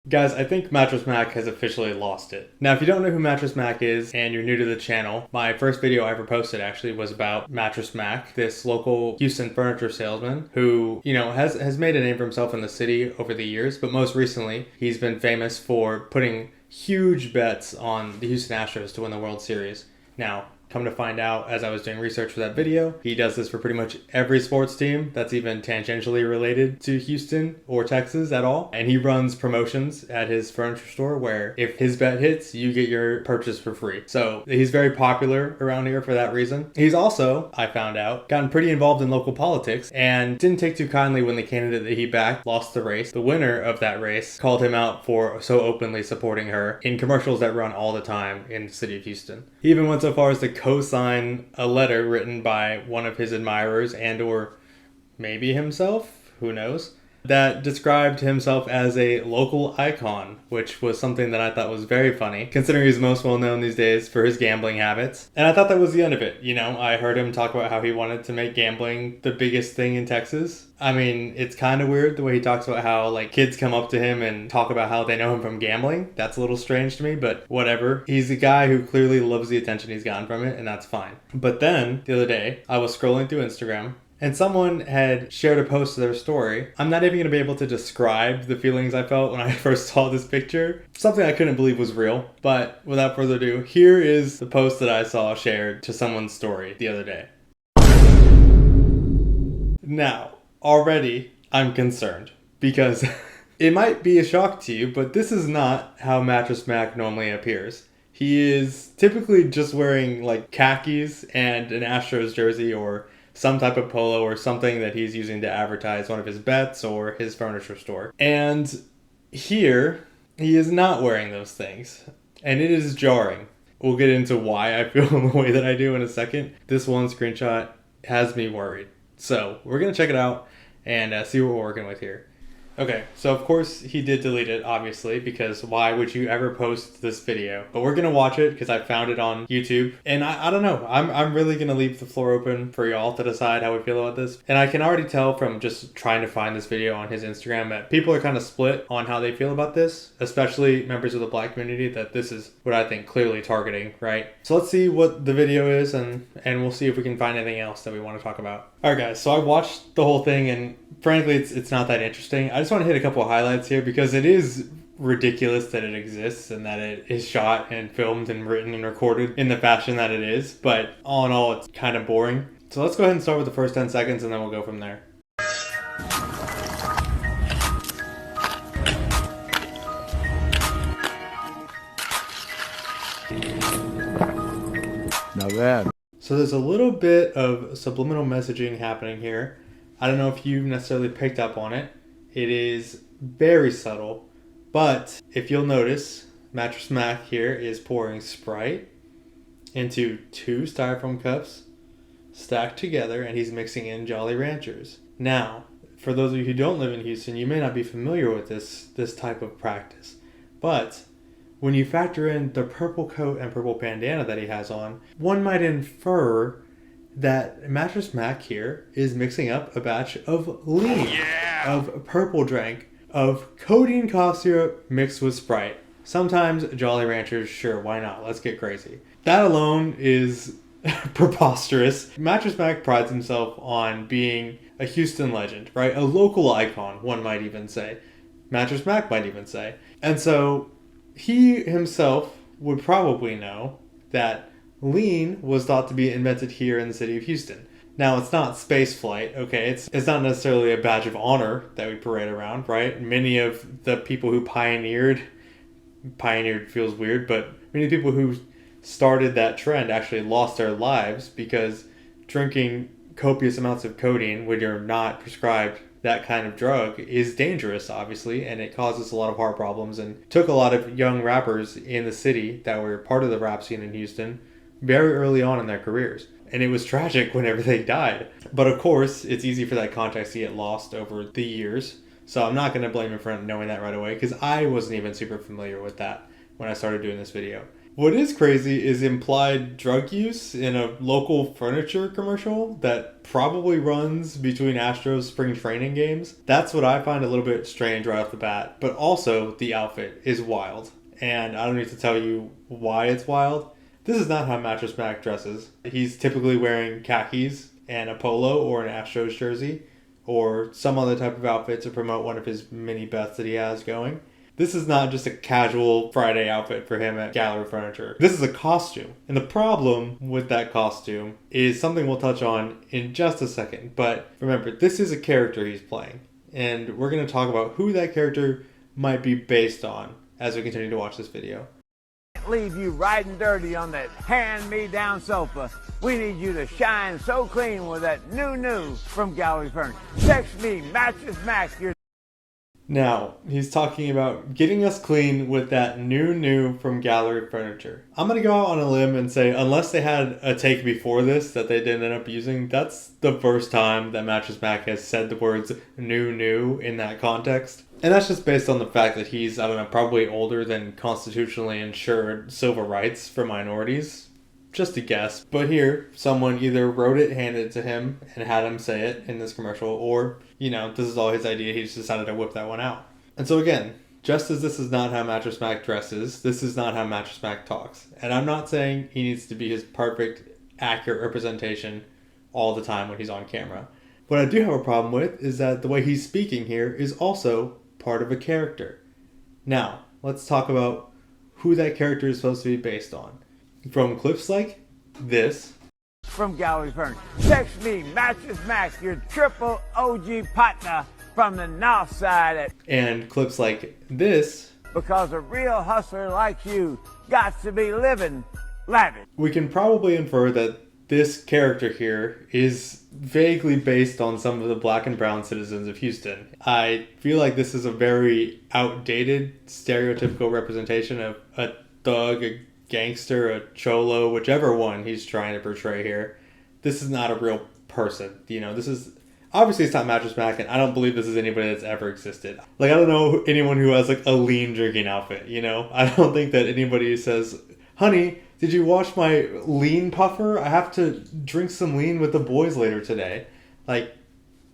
Guys, I think Mattress Mack has officially lost it. Now, if you don't know who Mattress Mack is and you're new to the channel, my first video I ever posted actually was about Mattress Mack, this local Houston furniture salesman who, has made a name for himself in the city over the years, but most recently, he's been famous for putting huge bets on the Houston Astros to win the World Series. Now, come to find out, as I was doing research for that video, he does this for pretty much every sports team that's even tangentially related to Houston or Texas at all. And he runs promotions at his furniture store where if his bet hits, you get your purchase for free. So he's very popular around here for that reason. He's also, I found out, gotten pretty involved in local politics and didn't take too kindly when the candidate that he backed lost the race. The winner of that race called him out for so openly supporting her in commercials that run all the time in the city of Houston. He even went so far as to co-sign a letter written by one of his admirers and or maybe himself, who knows, that described himself as a local icon, which was something that I thought was very funny, considering he's most well known these days for his gambling habits. And I thought that was the end of it. I heard him talk about how he wanted to make gambling the biggest thing in Texas. I mean, it's kind of weird the way he talks about how, kids come up to him and talk about how they know him from gambling. That's a little strange to me, but whatever. He's a guy who clearly loves the attention he's gotten from it, and that's fine. But then, the other day, I was scrolling through Instagram, and someone had shared a post to their story. I'm not even going to be able to describe the feelings I felt when I first saw this picture. Something I couldn't believe was real. But without further ado, here is the post that I saw shared to someone's story the other day. Now, already I'm concerned because it might be a shock to you, but this is not how Mattress Mack normally appears. He is typically just wearing khakis and an Astros jersey or some type of polo or something that he's using to advertise one of his bets or his furniture store. And here, he is not wearing those things. And it is jarring. We'll get into why I feel the way that I do in a second. This one screenshot has me worried. So we're going to check it out and see what we're working with here. Okay, so of course he did delete it, obviously, because why would you ever post this video? But we're gonna watch it because I found it on YouTube, and I don't know. I'm really gonna leave the floor open for y'all to decide how we feel about this. And I can already tell from just trying to find this video on his Instagram that people are kind of split on how they feel about this, especially members of the Black community. That this is what I think clearly targeting, right? So let's see what the video is, and we'll see if we can find anything else that we want to talk about. All right, guys. So I watched the whole thing, and frankly, it's not that interesting. I just want to hit a couple of highlights here because it is ridiculous that it exists and that it is shot and filmed and written and recorded in the fashion that it is. But all in all, it's kind of boring. So let's go ahead and start with the first 10 seconds and then we'll go from there. Now that. So there's a little bit of subliminal messaging happening here. I don't know if you've necessarily picked up on it. It is very subtle, but if you'll notice, Mattress Mack here is pouring Sprite into 2 styrofoam cups stacked together, and he's mixing in Jolly Ranchers. Now, for those of you who don't live in Houston, you may not be familiar with this type of practice, but when you factor in the purple coat and purple bandana that he has on, one might infer that Mattress Mack here is mixing up a batch of lean, of purple drink, of codeine cough syrup mixed with Sprite. Sometimes Jolly Ranchers, sure, why not? Let's get crazy. That alone is preposterous. Mattress Mack prides himself on being a Houston legend, right? A local icon, one might even say. Mattress Mack might even say. And so he himself would probably know that lean was thought to be invented here in the city of Houston. Now, it's not space flight, okay? It's not necessarily a badge of honor that we parade around, right? Many of the people who pioneered feels weird, but many people who started that trend actually lost their lives because drinking copious amounts of codeine when you're not prescribed that kind of drug is dangerous, obviously, and it causes a lot of heart problems and took a lot of young rappers in the city that were part of the rap scene in Houston very early on in their careers. And it was tragic whenever they died. But of course, it's easy for that context to get lost over the years. So I'm not going to blame him for knowing that right away because I wasn't even super familiar with that when I started doing this video. What is crazy is implied drug use in a local furniture commercial that probably runs between Astros spring training games. That's what I find a little bit strange right off the bat. But also, the outfit is wild. And I don't need to tell you why it's wild. This is not how Mattress Mack dresses. He's typically wearing khakis and a polo or an Astros jersey or some other type of outfit to promote one of his mini bets that he has going. This is not just a casual Friday outfit for him at Gallery Furniture. This is a costume. And the problem with that costume is something we'll touch on in just a second. But remember, this is a character he's playing. And we're going to talk about who that character might be based on as we continue to watch this video. Leave you riding dirty on that hand-me-down sofa. We need you to shine so clean with that new from Gallery Furniture. Text me, Mattress Mack. Now, he's talking about getting us clean with that new from Gallery Furniture. I'm going to go out on a limb and say, unless they had a take before this that they didn't end up using, that's the first time that Mattress Mack has said the words new in that context. And that's just based on the fact that he's, I don't know, probably older than constitutionally insured civil rights for minorities. Just a guess. But here, someone either wrote it, handed it to him, and had him say it in this commercial, or, you know, this is all his idea, he just decided to whip that one out. And so again, just as this is not how Mattress Mack dresses, this is not how Mattress Mack talks. And I'm not saying he needs to be his perfect, accurate representation all the time when he's on camera. What I do have a problem with is that the way he's speaking here is also part of a character. Now, let's talk about who that character is supposed to be based on. From clips like this. From Gallery Furniture. Text me, Mattress Mack, your triple OG partner from the north side. And clips like this. Because a real hustler like you got to be living lavish. We can probably infer that this character here is vaguely based on some of the black and brown citizens of Houston. I feel like this is a very outdated, stereotypical representation of a thug, a gangster, a cholo, whichever one he's trying to portray here. This is not a real person. You know, this is... Obviously, it's not Mattress Mack, and I don't believe this is anybody that's ever existed. Like, I don't know anyone who has, like, a lean drinking outfit, you know? I don't think that anybody says, honey, did you wash my lean puffer? I have to drink some lean with the boys later today. Like,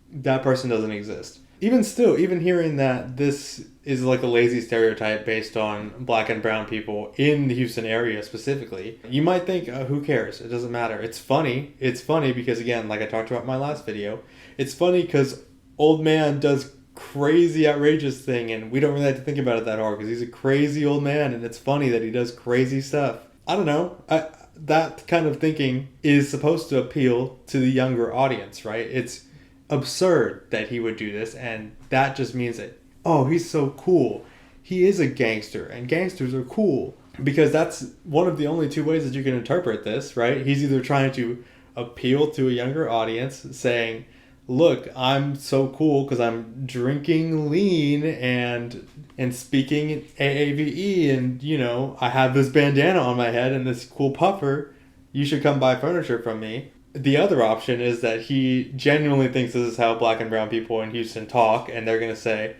that person doesn't exist. Even still, even hearing that this is like a lazy stereotype based on black and brown people in the Houston area specifically, you might think, who cares? It doesn't matter. It's funny. It's funny because, again, like I talked about in my last video, it's funny because old man does crazy, outrageous thing, and we don't really have to think about it that hard because he's a crazy old man, and it's funny that he does crazy stuff. I don't know. That kind of thinking is supposed to appeal to the younger audience, right? It's absurd that he would do this, and that just means that, oh, he's so cool. He is a gangster, and gangsters are cool. Because that's one of the only two ways that you can interpret this, right? He's either trying to appeal to a younger audience, saying, look, I'm so cool because I'm drinking lean and speaking AAVE, and, you know, I have this bandana on my head and this cool puffer. You should come buy furniture from me. The other option is that he genuinely thinks this is how black and brown people in Houston talk, and they're going to say,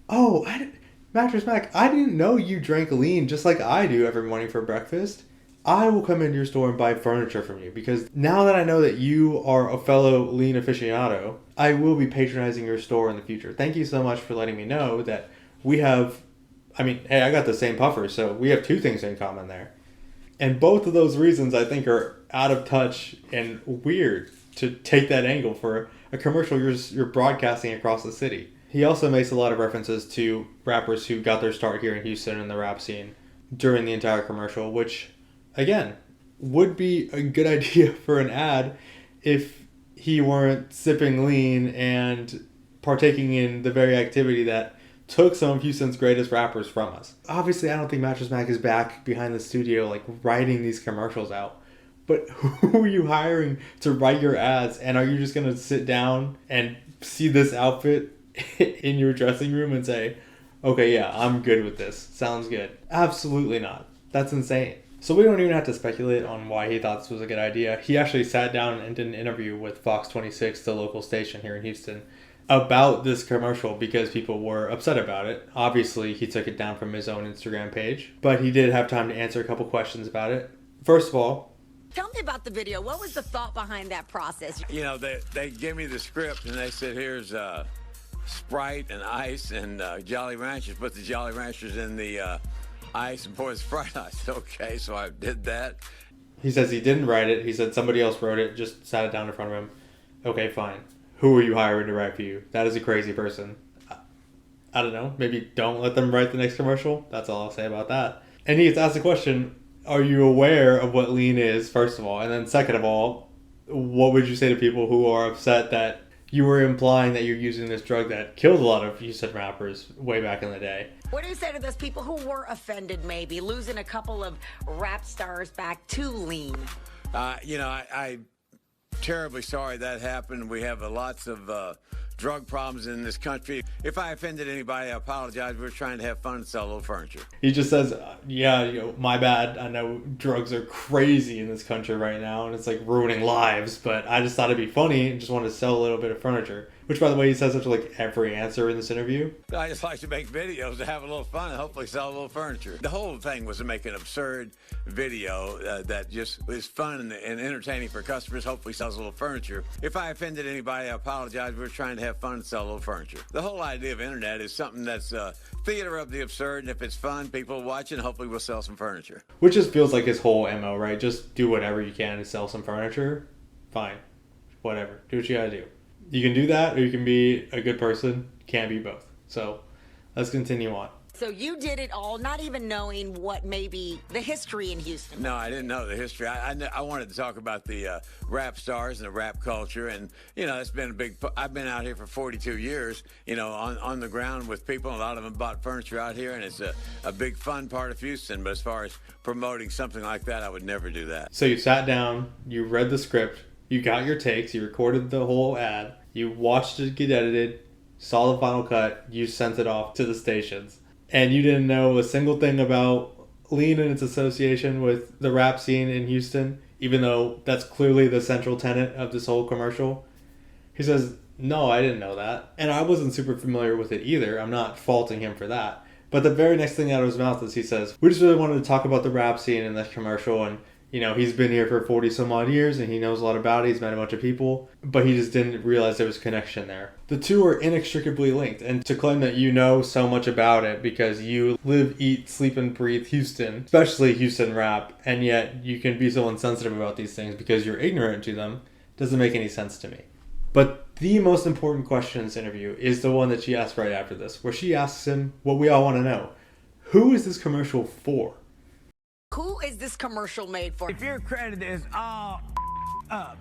oh, Mattress Mack, I didn't know you drank lean just like I do every morning for breakfast. I will come into your store and buy furniture from you because now that I know that you are a fellow lean aficionado, I will be patronizing your store in the future. Thank you so much for letting me know that we have, hey, I got the same puffer, so we have two things in common there. And both of those reasons I think are out of touch and weird to take that angle for a commercial you're broadcasting across the city. He also makes a lot of references to rappers who got their start here in Houston in the rap scene during the entire commercial, which, again, would be a good idea for an ad if he weren't sipping lean and partaking in the very activity that took some of Houston's greatest rappers from us. Obviously, I don't think Mattress Mack is back behind the studio, like, writing these commercials out. But who are you hiring to write your ads? And are you just going to sit down and see this outfit in your dressing room and say, okay, yeah, I'm good with this. Sounds good. Absolutely not. That's insane. So we don't even have to speculate on why he thought this was a good idea. He actually sat down and did an interview with Fox 26, the local station here in Houston, about this commercial because people were upset about it. Obviously, he took it down from his own Instagram page, but he did have time to answer a couple questions about it. First of all, tell me about the video. What was the thought behind that process? You know, they gave me the script and they said, here's Sprite and ice and Jolly Ranchers. Put the Jolly Ranchers in the ice and pour the Sprite ice. Okay, so I did that. He says he didn't write it. He said somebody else wrote it, just sat it down in front of him. Okay, fine. Who are you hiring to write for you? That is a crazy person. I don't know. Maybe don't let them write the next commercial. That's all I'll say about that. And he gets asked the question, are you aware of what lean is, first of all? And then second of all, what would you say to people who are upset that you were implying that you're using this drug that killed a lot of Houston rappers way back in the day? What do you say to those people who were offended, maybe losing a couple of rap stars back to lean? You know, I'm terribly sorry that happened. We have lots of drug problems in this country. If I offended anybody, I apologize. We're trying to have fun and sell a little furniture. He just says, yeah, you know, my bad. I know drugs are crazy in this country right now, and it's like ruining lives, but I just thought it'd be funny and just wanted to sell a little bit of furniture. Which, by the way, he says after like every answer in this interview. I just like to make videos to have a little fun and hopefully sell a little furniture. The whole thing was to make an absurd video that just is fun and entertaining for customers, hopefully sells a little furniture. If I offended anybody, I apologize. We're trying to have fun and sell a little furniture. The whole idea of internet is something that's theater of the absurd, and if it's fun, people will watch it, and hopefully we'll sell some furniture. Which just feels like his whole MO, right? Just do whatever you can to sell some furniture. Fine. Whatever. Do what you gotta do. You can do that, or you can be a good person. Can't be both. So let's continue on. So you did it all, not even knowing what maybe the history in Houston. No, I didn't know the history. I wanted to talk about the rap stars and the rap culture, and you know, it's been a big. I've been out here for 42 years. You know, on the ground with people. A lot of them bought furniture out here, and it's a big fun part of Houston. But as far as promoting something like that, I would never do that. So you sat down, you read the script, you got your takes, you recorded the whole ad, you watched it get edited, saw the final cut, you sent it off to the stations. And you didn't know a single thing about lean and its association with the rap scene in Houston, even though that's clearly the central tenet of this whole commercial. He says, no, I didn't know that. And I wasn't super familiar with it either. I'm not faulting him for that. But the very next thing out of his mouth is he says, we just really wanted to talk about the rap scene in this commercial, and you know, he's been here for 40 some odd years and he knows a lot about it. He's met a bunch of people, but he just didn't realize there was a connection there. The two are inextricably linked, and to claim that you know so much about it because you live, eat, sleep, and breathe Houston, especially Houston rap, and yet you can be so insensitive about these things because you're ignorant to them, doesn't make any sense to me. But the most important question in this interview is the one that she asked right after this, where she asks him what we all want to know. Who is this commercial for? Who is this commercial made for? If your credit is all up.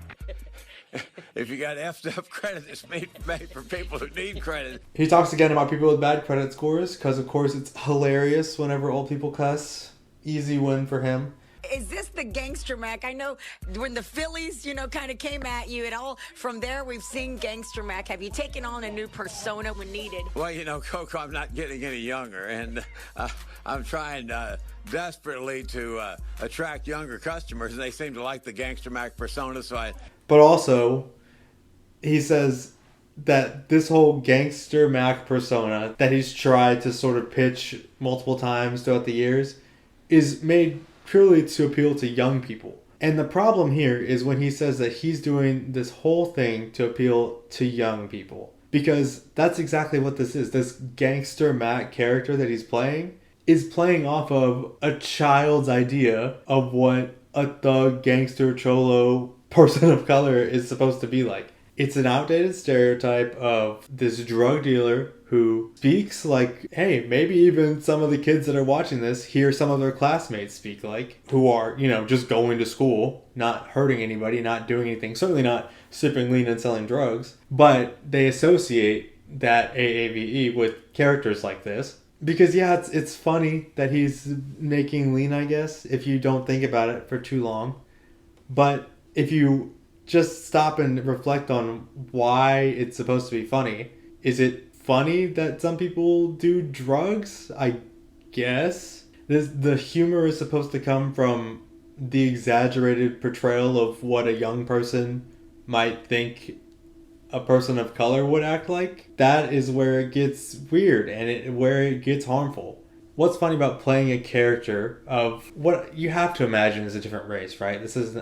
If you got effed up credit, it's made for people who need credit. He talks again about people with bad credit scores, because of course it's hilarious whenever old people cuss. Easy win for him. Is this the Gangster Mack? I know when the Phillies, you know, kind of came at you and all from there we've seen Gangster Mack. Have you taken on a new persona when needed? Well, you know, Coco, I'm not getting any younger, and I'm trying desperately to attract younger customers, and they seem to like the Gangster Mack persona, so But also, he says that this whole Gangster Mack persona that he's tried to sort of pitch multiple times throughout the years is made purely to appeal to young people. And the problem here is when he says that he's doing this whole thing to appeal to young people. Because that's exactly what this is. This Gangster Mack character that he's playing is playing off of a child's idea of what a thug, gangster, cholo person of color is supposed to be like. It's an outdated stereotype of this drug dealer who speaks like, hey, maybe even some of the kids that are watching this hear some of their classmates speak like, who are, you know, just going to school, not hurting anybody, not doing anything, certainly not sipping lean and selling drugs, but they associate that AAVE with characters like this. Because, yeah, it's funny that he's making lean, I guess, if you don't think about it for too long. But if you just stop and reflect on why it's supposed to be funny, is it funny that some people do drugs? I guess. The humor is supposed to come from the exaggerated portrayal of what a young person might think a person of color would act like, that is where it gets weird and where it gets harmful. What's funny about playing a character of what you have to imagine is a different race, right? This is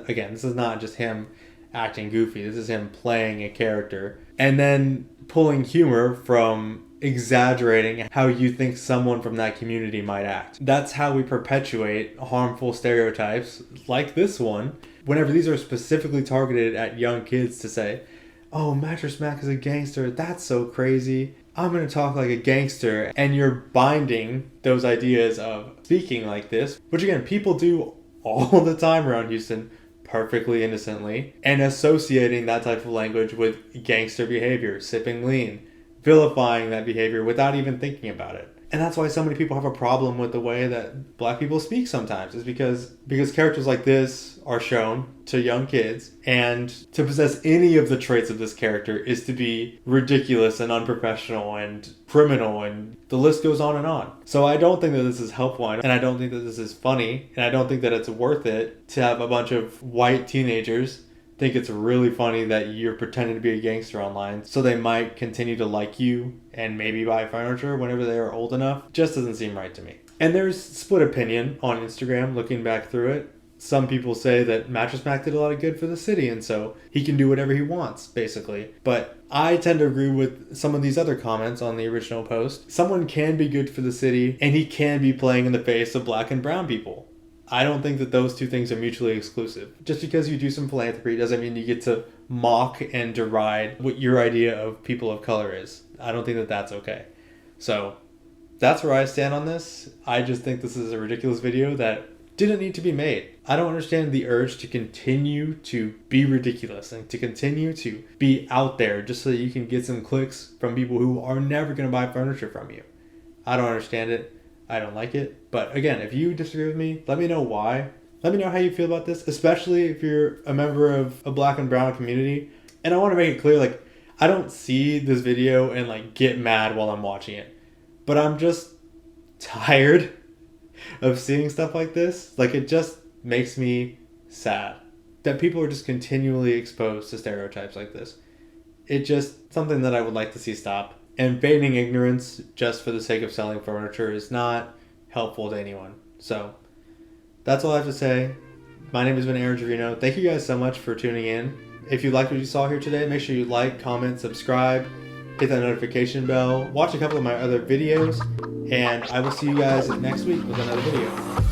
not just him acting goofy. This is him playing a character and then pulling humor from exaggerating how you think someone from that community might act. That's how we perpetuate harmful stereotypes like this one, whenever these are specifically targeted at young kids to say, oh, Mattress Mack is a gangster, that's so crazy, I'm going to talk like a gangster. And you're binding those ideas of speaking like this, which again, people do all the time around Houston, perfectly innocently, and associating that type of language with gangster behavior, sipping lean, vilifying that behavior without even thinking about it. And that's why so many people have a problem with the way that black people speak sometimes, is because characters like this are shown to young kids, and to possess any of the traits of this character is to be ridiculous and unprofessional and criminal, and the list goes on and on. So I don't think that this is helpful, and I don't think that this is funny, and I don't think that it's worth it to have a bunch of white teenagers think it's really funny that you're pretending to be a gangster online, so they might continue to like you and maybe buy furniture whenever they are old enough. Just doesn't seem right to me. And there's split opinion on Instagram looking back through it. Some people say that Mattress Mack did a lot of good for the city, and so he can do whatever he wants, basically. But I tend to agree with some of these other comments on the original post. Someone can be good for the city, and he can be playing in the face of black and brown people. I don't think that those two things are mutually exclusive. Just because you do some philanthropy doesn't mean you get to mock and deride what your idea of people of color is. I don't think that that's okay. So that's where I stand on this. I just think this is a ridiculous video that didn't need to be made. I don't understand the urge to continue to be ridiculous and to continue to be out there just so that you can get some clicks from people who are never going to buy furniture from you. I don't understand it. I don't like it. But again, if you disagree with me, let me know why. Let me know how you feel about this, especially if you're a member of a black and brown community. And I want to make it clear, like, I don't see this video and like get mad while I'm watching it. But I'm just tired of seeing stuff like this. Like, it just makes me sad that people are just continually exposed to stereotypes like this. It's just something that I would like to see stop. And feigning ignorance just for the sake of selling furniture is not helpful to anyone. So that's all I have to say. My name has been Trevino. Thank you guys so much for tuning in. If you liked what you saw here today, make sure you like, comment, subscribe, hit that notification bell, watch a couple of my other videos, and I will see you guys next week with another video.